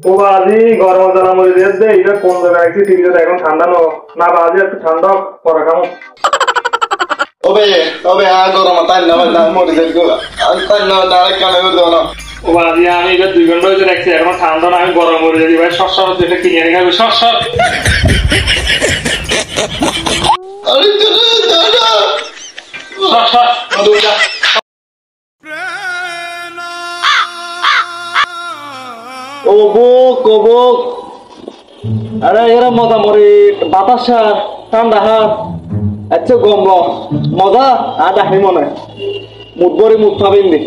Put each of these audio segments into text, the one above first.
ও বাজি গরম জ্বালা মরে দিয়েছে এটা কোন জায়গায় রাখছি টিভিতে এখন ঠান্ডা না বাজি একটু ঠান্ডা পরে খামো ওবে গরম তাই না মরে যাবে আর তাই না ডাইরেক্ট কানে করে দাও না ও বাজি আমি এটা 2 ঘন্টা হয়ে রাখছি এখন ঠান্ডা না আমি গরম মরে যাই ভাই সব যেটা কিনে নিয়ে যাবে সব আরে দাদা সব দুইটা কবক আরে এরা মজা মরি বাতাস ঠান্ডা আচ্ছা গম্ব মজা আদা হে মনে মুখ ভরে মুখ খাবেন দি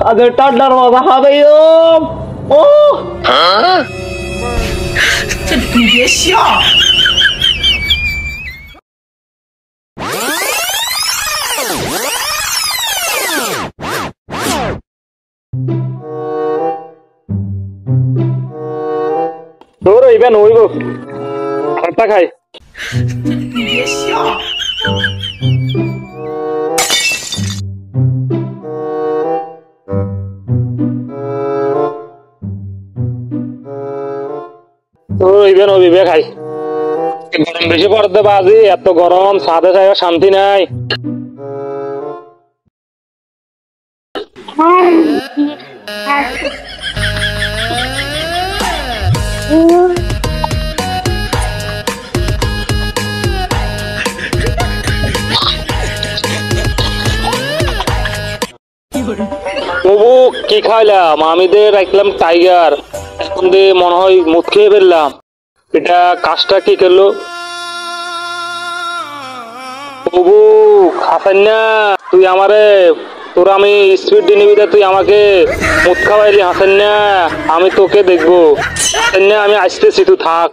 আগে টাড্ডার মজা হবে ও你别笑。তোর ইভেন হইব খাতা খাই你别笑。ইভেন হইবে খাই গরম বেশি পড়তে বাজি এত গরম সাথে সাথে শান্তি নাই তবু কি খাইলাম আমি দিয়ে রাখলাম টাইগার এখন দিয়ে মনে হয় মুখ খেয়ে ফেললাম এটা কাজটা কি করলো তবু খাসেন না তুই আমারে তোর আমি স্পিড দিয়ে নিবি তুই আমাকে মুখ খাওয়াইলি হাসেন না আমি তোকে দেখবো হাসেন না আমি আসতেছি তুই থাক